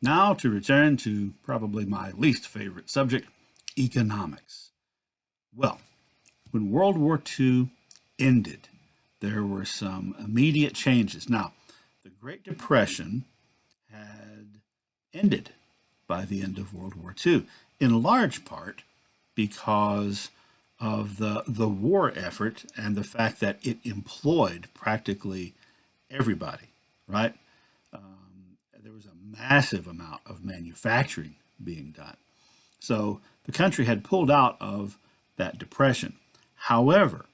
Now to return to probably my least favorite subject, economics. Well, when World War II ended, there were some immediate changes. Now, the Great Depression had ended by the end of World War II, in large part because of the war effort and the fact that it employed practically everybody, right? There was a massive amount of manufacturing being done. So the country had pulled out of that depression. However,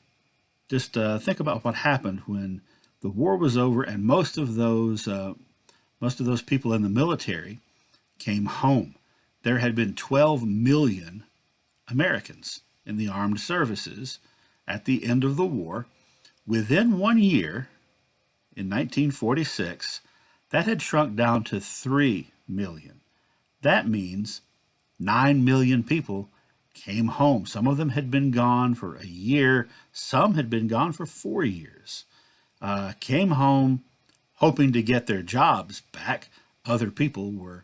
just think about what happened when the war was over and most of those people in the military came home. There had been 12 million Americans in the armed services at the end of the war. Within 1 year, in 1946, that had shrunk down to 3 million. That means 9 million people came home. Some of them had been gone for a year, some had been gone for 4 years. Came home hoping to get their jobs back. Other people were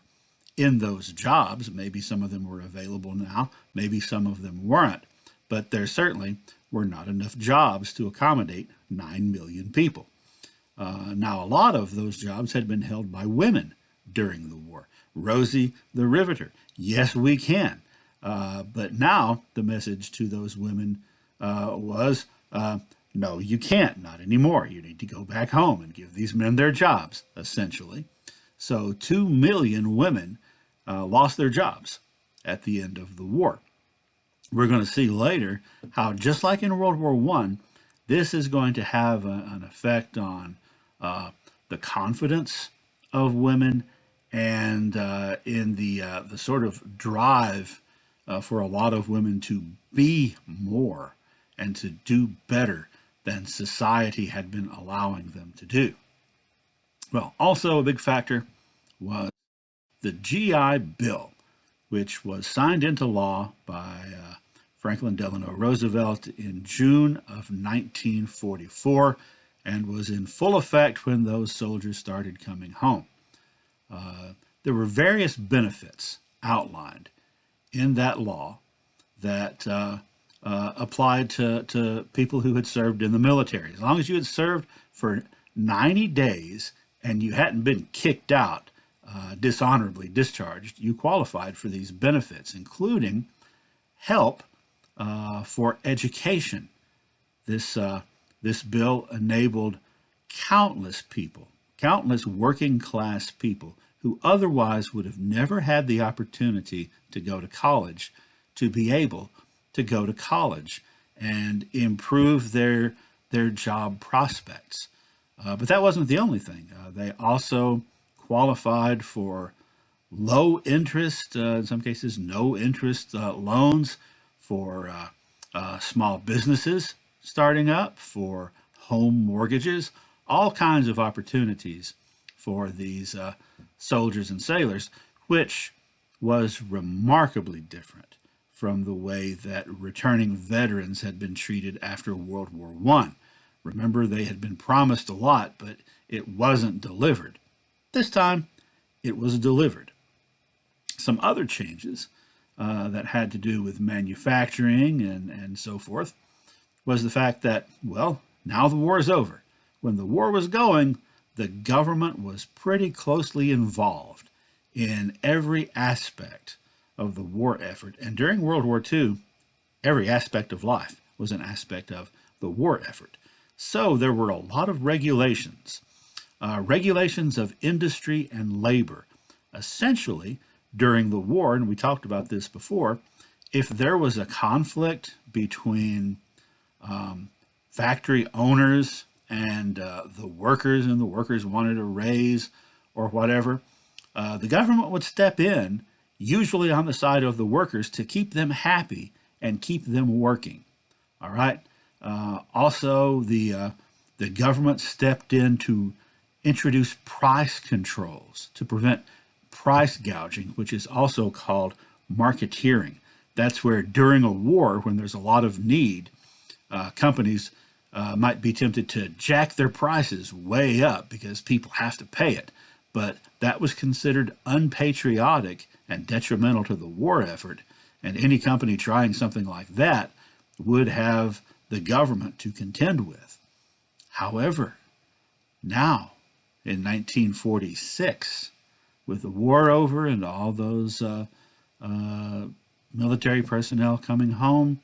in those jobs. Maybe some of them were available now, maybe some of them weren't, but there certainly were not enough jobs to accommodate 9 million people. Now, a lot of those jobs had been held by women during the war. Rosie the Riveter, yes, we can. But now the message to those women was, no, you can't, not anymore. You need to go back home and give these men their jobs, essentially. So 2 million women lost their jobs at the end of the war. We're going to see later how, just like in World War I, this is going to have an effect on the confidence of women and in the sort of drive for a lot of women to be more and to do better than society had been allowing them to do. Well, also a big factor was the GI Bill, which was signed into law by Franklin Delano Roosevelt in June of 1944 and was in full effect when those soldiers started coming home. There were various benefits outlined in that law that applied to people who had served in the military. As long as you had served for 90 days and you hadn't been kicked out, dishonorably discharged, you qualified for these benefits, including help for education. This bill enabled countless people, countless working class people who otherwise would have never had the opportunity to go to college, to be able to go to college and improve their job prospects. But that wasn't the only thing. They also qualified for low interest, in some cases no interest loans for small businesses starting up, for home mortgages, all kinds of opportunities for these soldiers and sailors, which was remarkably different from the way that returning veterans had been treated after World War I. Remember, they had been promised a lot, but it wasn't delivered. This time, it was delivered. Some other changes that had to do with manufacturing and so forth was the fact that, well, now the war is over. When the war was going, the government was pretty closely involved in every aspect of the war effort. And during World War II, every aspect of life was an aspect of the war effort. So there were a lot of regulations, regulations of industry and labor. Essentially, during the war, and we talked about this before, if there was a conflict between factory owners and the workers, and the workers wanted a raise or whatever, the government would step in, usually on the side of the workers, to keep them happy and keep them working. All right. Also, the government stepped in to introduce price controls to prevent price gouging, which is also called marketeering. That's where during a war, when there's a lot of need, companies might be tempted to jack their prices way up because people have to pay it. but that was considered unpatriotic and detrimental to the war effort, and any company trying something like that would have the government to contend with. However, now, in 1946, with the war over and all those military personnel coming home,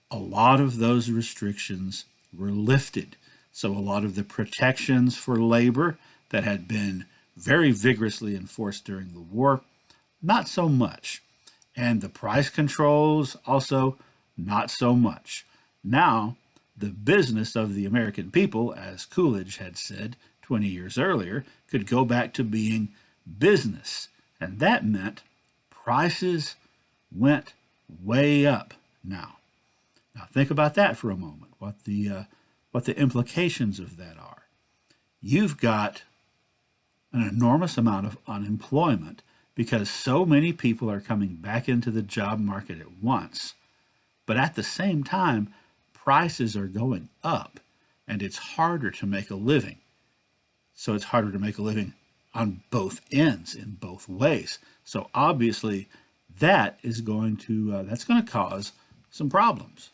a lot of those restrictions were lifted. So a lot of the protections for labor that had been very vigorously enforced during the war, not so much. And the price controls also not so much. Now, the business of the American people, as Coolidge had said 20 years earlier, could go back to being business. And that meant prices went way up now. Now think about that for a moment, what the implications of that are. You've got an enormous amount of unemployment because so many people are coming back into the job market at once. But at the same time, prices are going up and it's harder to make a living. So it's harder to make a living on both ends in both ways. So obviously that is going to that's going to cause some problems.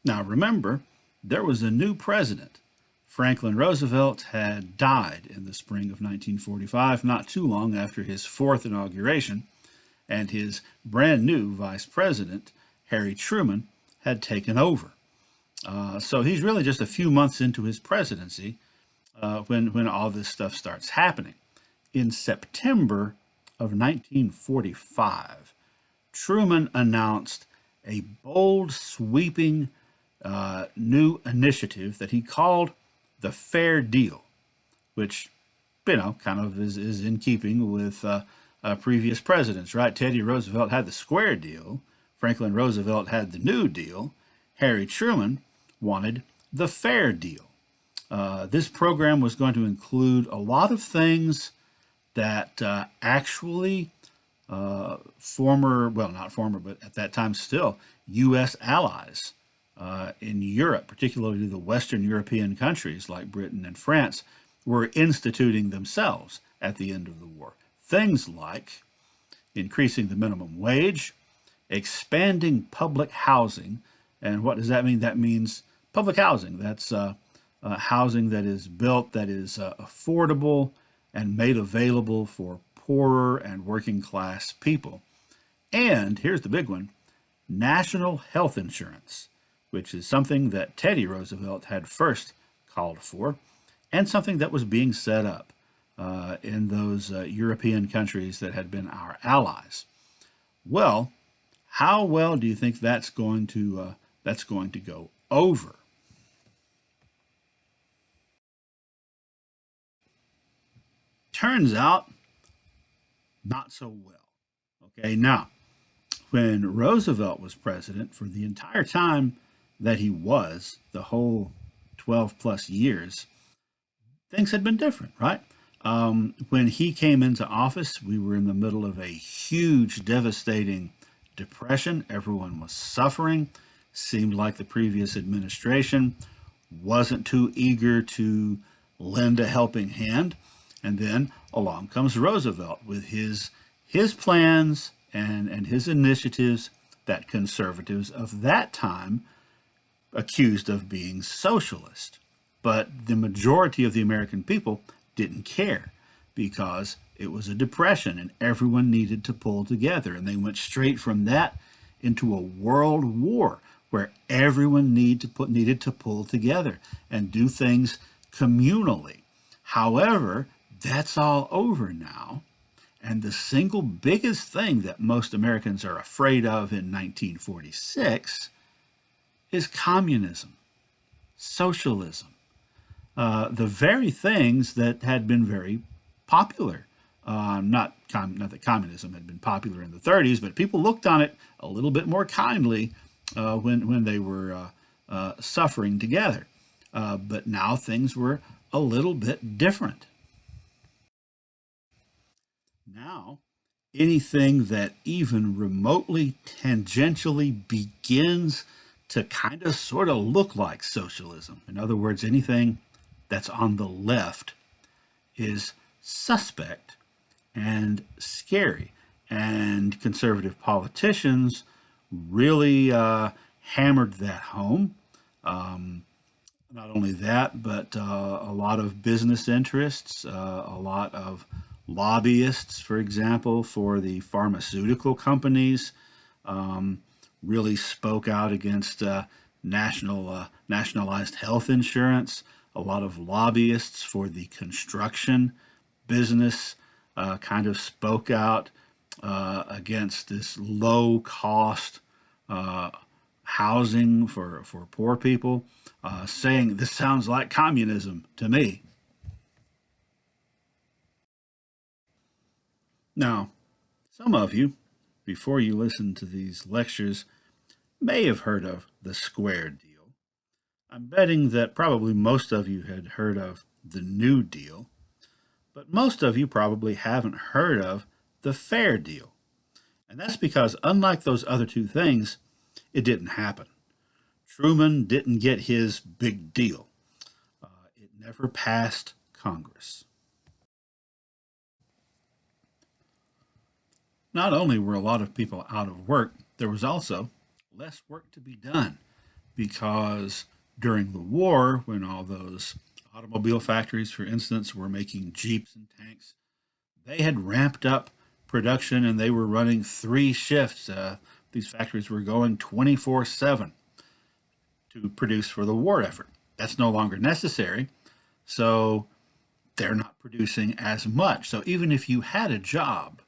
Now remember, there was a new president. Franklin Roosevelt had died in the spring of 1945, not too long after his fourth inauguration, and his brand new vice president, Harry Truman, had taken over. So he's really just a few months into his presidency when all this stuff starts happening. In September of 1945, Truman announced a bold, sweeping new initiative that he called the Fair Deal, which, kind of is in keeping with previous presidents, right? Teddy Roosevelt had the Square Deal. Franklin Roosevelt had the New Deal. Harry Truman wanted the Fair Deal. This program was going to include a lot of things that actually not former, but at that time still, U.S. allies in Europe, particularly the Western European countries like Britain and France, were instituting themselves at the end of the war. Things like increasing the minimum wage, expanding public housing. And what does that mean? That means public housing. That's housing that is built, that is affordable and made available for poorer and working class people. And here's the big one, national health insurance, which is something that Teddy Roosevelt had first called for, and something that was being set up in those European countries that had been our allies. Well, how well do you think that's going to go over? Turns out, not so well. Okay, now, when Roosevelt was president, for the entire time that he was, the whole 12 plus years, things had been different, right? When he came into office, we were in the middle of a huge, devastating depression. Everyone was suffering. Seemed like the previous administration wasn't too eager to lend a helping hand. And then along comes Roosevelt with his plans and his initiatives that conservatives of that time accused of being socialist. But the majority of the American people didn't care because it was a depression and everyone needed to pull together. And they went straight from that into a world war where everyone needed to pull together and do things communally. However, that's all over now. And the single biggest thing that most Americans are afraid of in 1946 is communism, socialism, the very things that had been very popular. Not that communism had been popular in the 30s, but people looked on it a little bit more kindly when they were suffering together. But now things were a little bit different. Now, anything that even remotely tangentially begins to kind of sort of look like socialism. In other words, anything that's on the left is suspect and scary. And conservative politicians really hammered that home. Not only that, but a lot of business interests, a lot of lobbyists, for example, for the pharmaceutical companies, really spoke out against nationalized health insurance. A lot of lobbyists for the construction business kind of spoke out against this low cost housing for poor people, saying this sounds like communism to me. Now, some of you, before you listen to these lectures, may have heard of the Square Deal. I'm betting that probably most of you had heard of the New Deal, but most of you probably haven't heard of the Fair Deal. And that's because, unlike those other two things, it didn't happen. Truman didn't get his big deal. It never passed Congress. Not only were a lot of people out of work, there was also less work to be done because during the war, when all those automobile factories, for instance, were making Jeeps and tanks, they had ramped up production and they were running 3 shifts. These factories were going 24/7 to produce for the war effort. That's no longer necessary, so they're not producing as much. So even if you had a job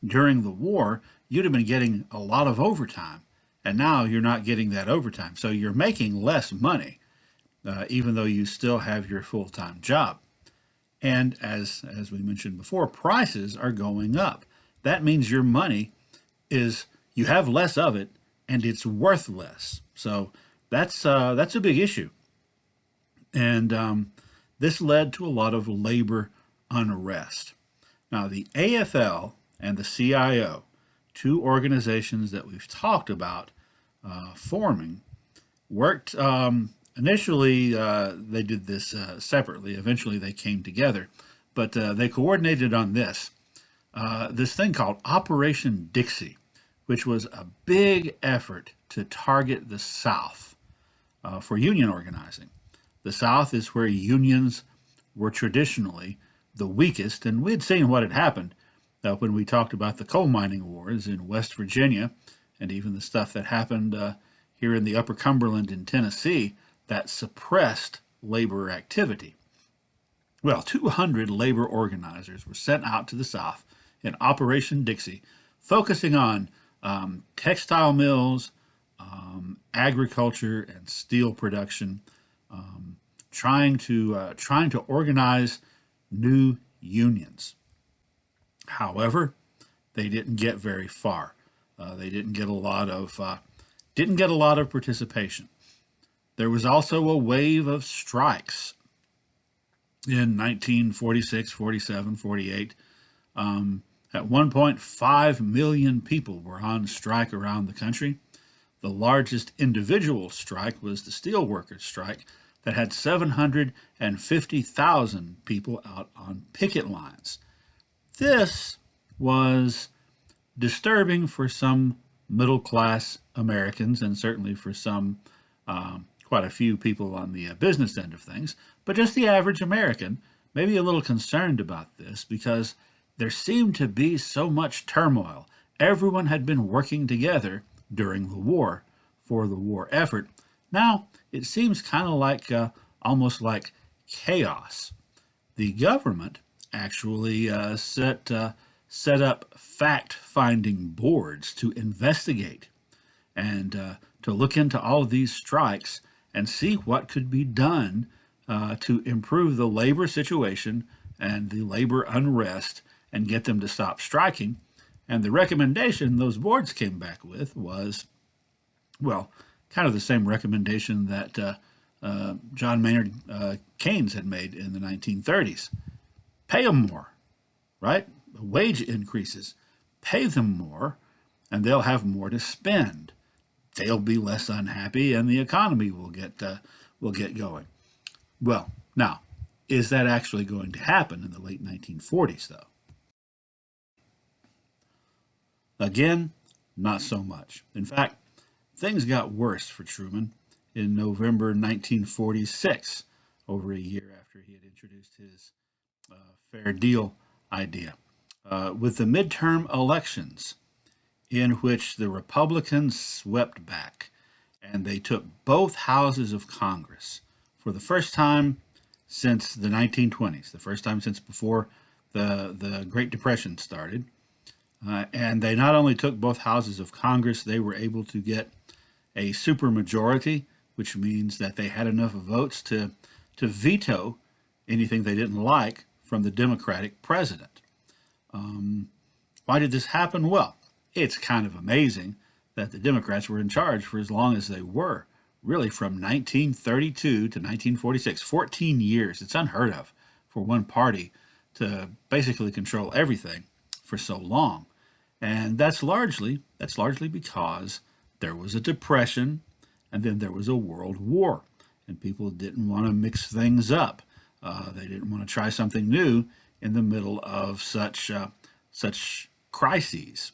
during the war, you'd have been getting a lot of overtime, and now you're not getting that overtime. So you're making less money, even though you still have your full-time job. And as we mentioned before, prices are going up. That means your money is, you have less of it and it's worth less. So that's a big issue. And this led to a lot of labor unrest. Now, the AFL and the CIO, two organizations that we've talked about forming, worked initially, they did this separately. Eventually, they came together, but they coordinated on this thing called Operation Dixie, which was a big effort to target the South for union organizing. The South is where unions were traditionally the weakest, and we had seen what had happened when we talked about the coal mining wars in West Virginia, and even the stuff that happened here in the Upper Cumberland in Tennessee that suppressed labor activity. Well, 200 labor organizers were sent out to the South in Operation Dixie, focusing on textile mills, agriculture, and steel production, trying to organize new unions. However, they didn't get very far. They didn't get a lot of participation. There was also a wave of strikes in 1946, 47, 48. At one point, 5 million people were on strike around the country. The largest individual strike was the steelworkers strike that had 750,000 people out on picket lines. This was disturbing for some middle-class Americans and certainly for some, quite a few people on the business end of things, but just the average American may be a little concerned about this because there seemed to be so much turmoil. Everyone had been working together during the war for the war effort. Now it seems kind of like almost like chaos. The government actually set up fact-finding boards to investigate and to look into all of these strikes and see what could be done to improve the labor situation and the labor unrest and get them to stop striking. And the recommendation those boards came back with was, well, kind of the same recommendation that John Maynard Keynes had made in the 1930s. Pay them more, right? Wage increases. Pay them more, and they'll have more to spend. they'll be less unhappy, and the economy will get going. Well, now, is that actually going to happen in the late 1940s, though? Again, not so much. In fact, things got worse for Truman in November 1946, over a year after he had introduced his fair deal idea. With the midterm elections, in which the Republicans swept back and they took both houses of Congress for the first time since the 1920s, the first time since before the Great Depression started. And they not only took both houses of Congress, they were able to get a supermajority, which means that they had enough votes to veto anything they didn't like from the Democratic president. Why did this happen? Well, it's kind of amazing that the Democrats were in charge for as long as they were, really from 1932 to 1946, 14 years. It's unheard of for one party to basically control everything for so long. And that's largely because there was a depression and then there was a world war, and people didn't want to mix things up. They didn't want to try something new in the middle of such crises.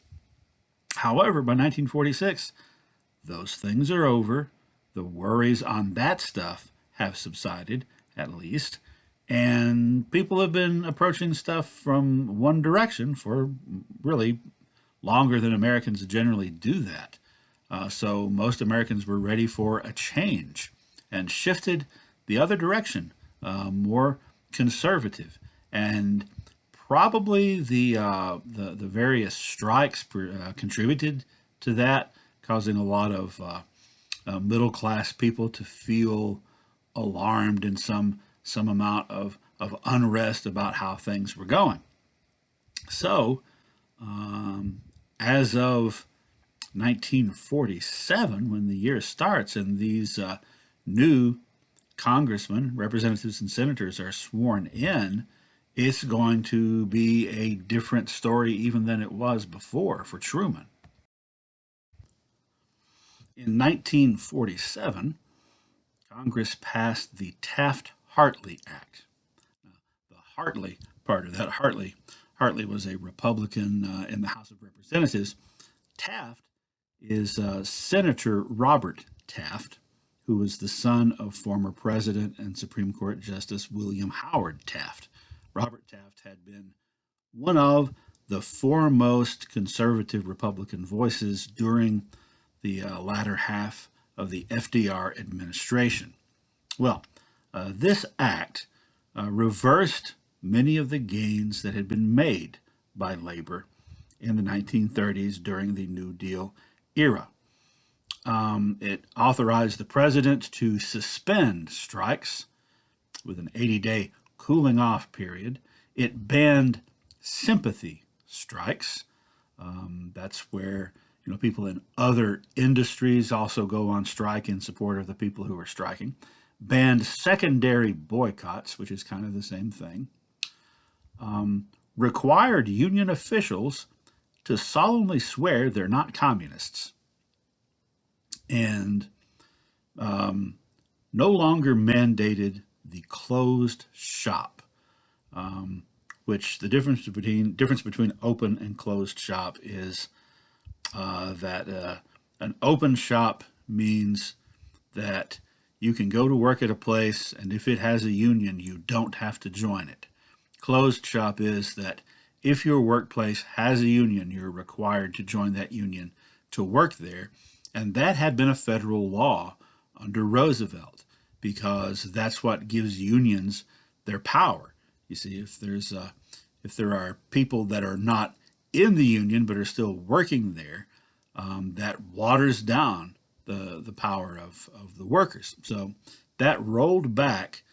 However, by 1946, those things are over. The worries on that stuff have subsided, at least, and people have been approaching stuff from one direction for really longer than Americans generally do that. So most Americans were ready for a change and shifted the other direction, more conservative. And probably the various strikes contributed to that, causing a lot of middle class people to feel alarmed and some amount of unrest about how things were going. So, as of 1947, when the year starts and these new congressmen, representatives, and senators are sworn in, it's going to be a different story even than it was before for Truman. In 1947, Congress passed the Taft-Hartley Act. The Hartley part of that, Hartley was a Republican in the House of Representatives. Taft is Senator Robert Taft, who was the son of former President and Supreme Court Justice William Howard Taft. Robert Taft had been one of the foremost conservative Republican voices during the latter half of the FDR administration. Well, this act reversed many of the gains that had been made by labor in the 1930s during the New Deal era. It authorized the president to suspend strikes with an 80-day cooling off period. It banned sympathy strikes. That's where people in other industries also go on strike in support of the people who are striking. Banned secondary boycotts, which is kind of the same thing. Required union officials to solemnly swear they're not communists. And no longer mandated the closed shop, which the difference between open and closed shop is that an open shop means that you can go to work at a place, and if it has a union, you don't have to join it. Closed shop is that if your workplace has a union, you're required to join that union to work there. And that had been a federal law under Roosevelt, because that's what gives unions their power. You see, if there are people that are not in the union but are still working there, that waters down the power of the workers. So that rolled back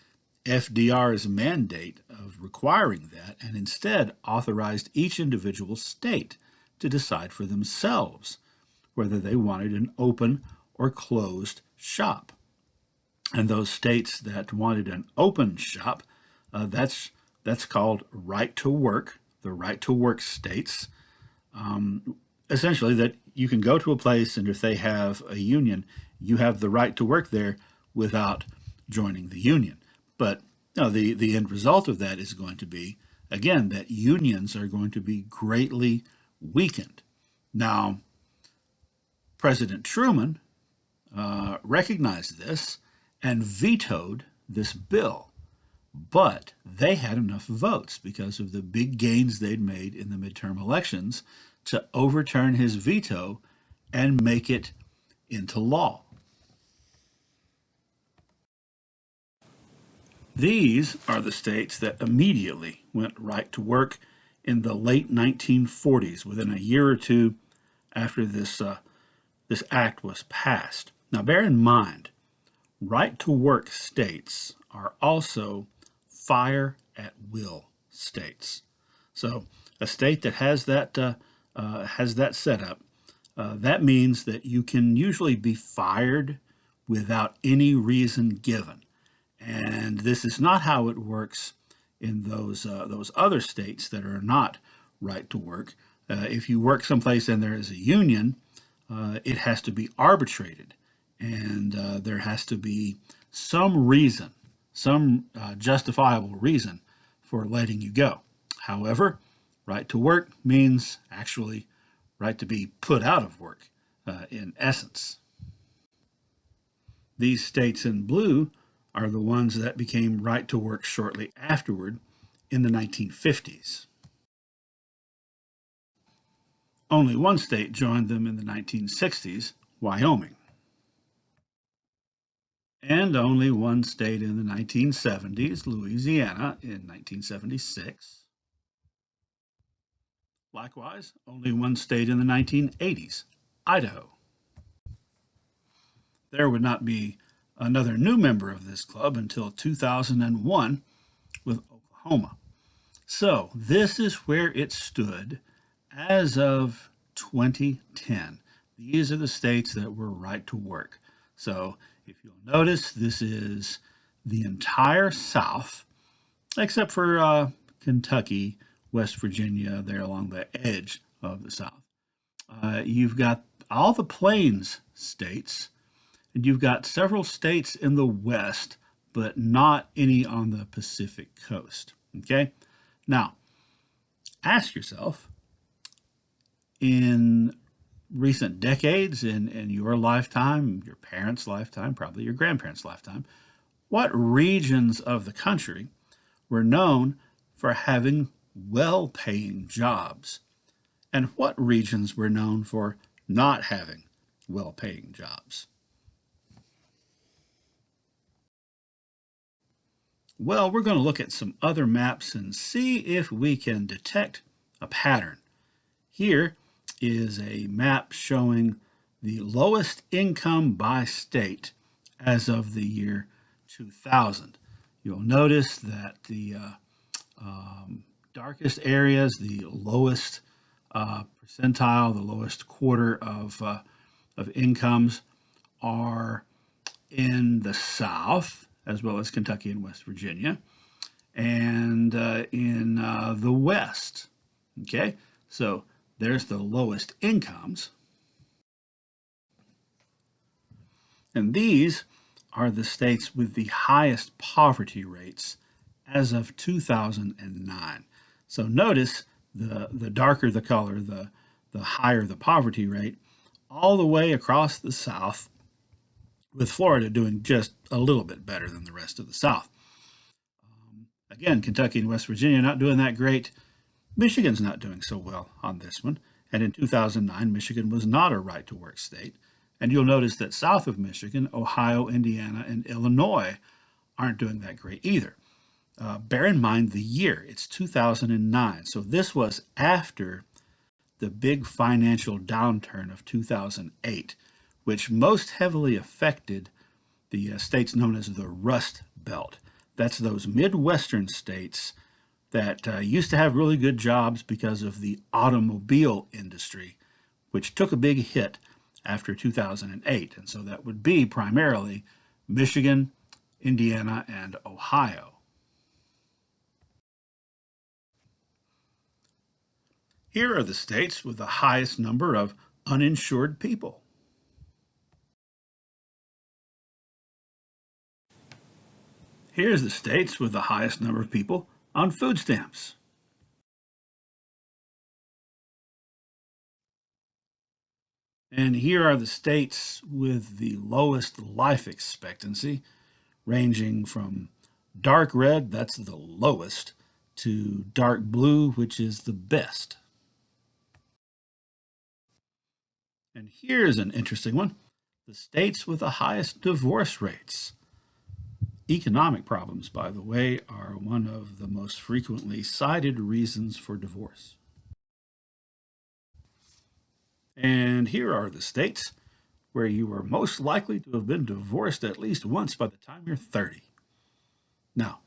FDR's mandate of requiring that, and instead authorized each individual state to decide for themselves whether they wanted an open or closed shop. And those states that wanted an open shop, that's called right to work, the right to work states. essentially that you can go to a place, and if they have a union, you have the right to work there without joining the union. But the end result of that is going to be, again, that unions are going to be greatly weakened. Now, President Truman recognized this and vetoed this bill. But they had enough votes because of the big gains they'd made in the midterm elections to overturn his veto and make it into law. These are the states that immediately went right to work in the late 1940s, within a year or two after this act was passed. Now, bear in mind, right to work states are also fire at will states. So, a state that has that setup, that means that you can usually be fired without any reason given. And this is not how it works in those other states that are not right to work. If you work someplace and there is a union, it has to be arbitrated, and there has to be some reason, some justifiable reason for letting you go. However, right to work means actually right to be put out of work, in essence. These states in blue are the ones that became right to work shortly afterward in the 1950s. Only one state joined them in the 1960s, Wyoming. And only one state in the 1970s, Louisiana, in 1976. Likewise, only one state in the 1980s, Idaho. There would not be another new member of this club until 2001 with Oklahoma. So this is where it stood as of 2010. These are the states that were right to work. So if you'll notice, this is the entire South, except for Kentucky, West Virginia, there along the edge of the South. You've got all the Plains states, and you've got several states in the West, but not any on the Pacific coast. Okay? Now, ask yourself, in recent decades, in your lifetime, your parents' lifetime, probably your grandparents' lifetime, what regions of the country were known for having well-paying jobs, and what regions were known for not having well-paying jobs? Well, we're going to look at some other maps and see if we can detect a pattern. Here is a map showing the lowest income by state as of the year 2000. You'll notice that the darkest areas, the lowest percentile, the lowest quarter of incomes, are in the South, as well as Kentucky and West Virginia, and in the West. Okay, so there's the lowest incomes. And these are the states with the highest poverty rates as of 2009. So notice the darker the color, the higher the poverty rate, all the way across the South, with Florida doing just a little bit better than the rest of the South. Again, Kentucky and West Virginia not doing that great. Michigan's not doing so well on this one. And in 2009, Michigan was not a right to work state. And you'll notice that south of Michigan, Ohio, Indiana, and Illinois aren't doing that great either. Bear in mind the year, it's 2009. So this was after the big financial downturn of 2008, which most heavily affected the states known as the Rust Belt. That's those Midwestern states that used to have really good jobs because of the automobile industry, which took a big hit after 2008. And so that would be primarily Michigan, Indiana, and Ohio. Here are the states with the highest number of uninsured people. Here's the states with the highest number of people on food stamps. And here are the states with the lowest life expectancy, ranging from dark red, that's the lowest, to dark blue, which is the best. And here's an interesting one: the states with the highest divorce rates. Economic problems, by the way, are one of the most frequently cited reasons for divorce. And here are the states where you are most likely to have been divorced at least once by the time you're 30. Now,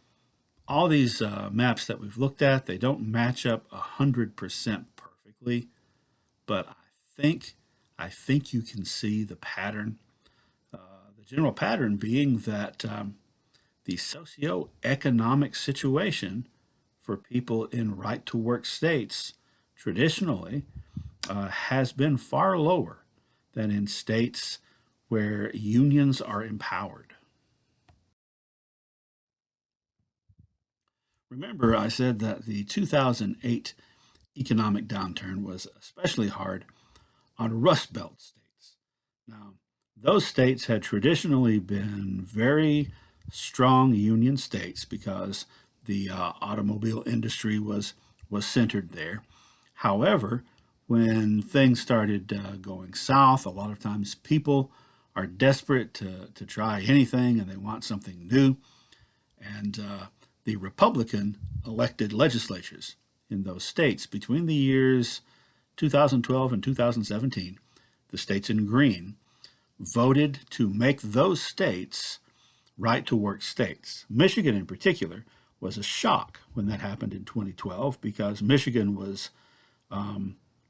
all these maps that we've looked at, they don't match up 100% perfectly, but think I think you can see the pattern. The general pattern being that the socioeconomic situation for people in right to work states traditionally has been far lower than in states where unions are empowered. Remember, I said that the 2008 economic downturn was especially hard on Rust Belt states. Now, those states had traditionally been very strong union states because the automobile industry was centered there. However, when things started going south, a lot of times people are desperate to try anything and they want something new. And the Republican elected legislatures in those states between the years 2012 and 2017, the states in green, voted to make those states right to work states. Michigan, in particular, was a shock when that happened in 2012 because Michigan was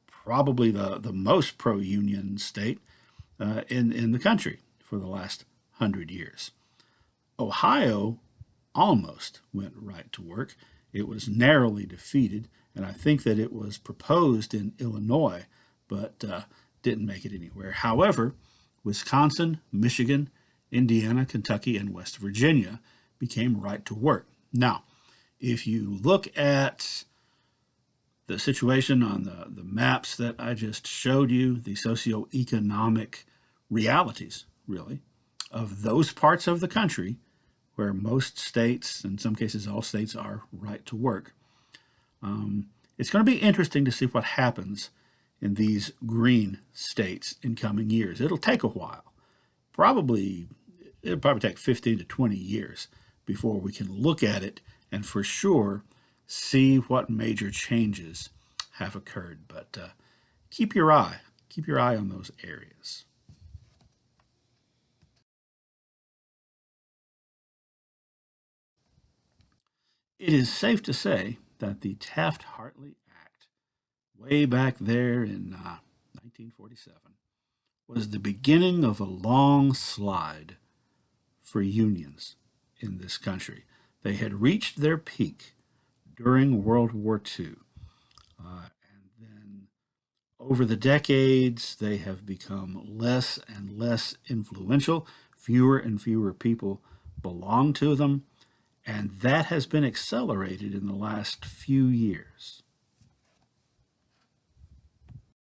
probably the most pro union state in the country for the last 100 years. Ohio almost went right to work. It was narrowly defeated, and I think that it was proposed in Illinois, but didn't make it anywhere. However, Wisconsin, Michigan, Indiana, Kentucky, and West Virginia became right to work. Now, if you look at the situation on the maps that I just showed you, the socioeconomic realities, really, of those parts of the country where most states, in some cases all states, are right to work. It's going to be interesting to see what happens in these green states in coming years. It'll take a while. It'll probably take 15 to 20 years before we can look at it and for sure see what major changes have occurred. But keep your eye on those areas. It is safe to say that the Taft-Hartley Act, way back there in 1947, was the beginning of a long slide for unions in this country. They had reached their peak during World War II. And then over the decades, they have become less and less influential. Fewer and fewer people belong to them. And that has been accelerated in the last few years.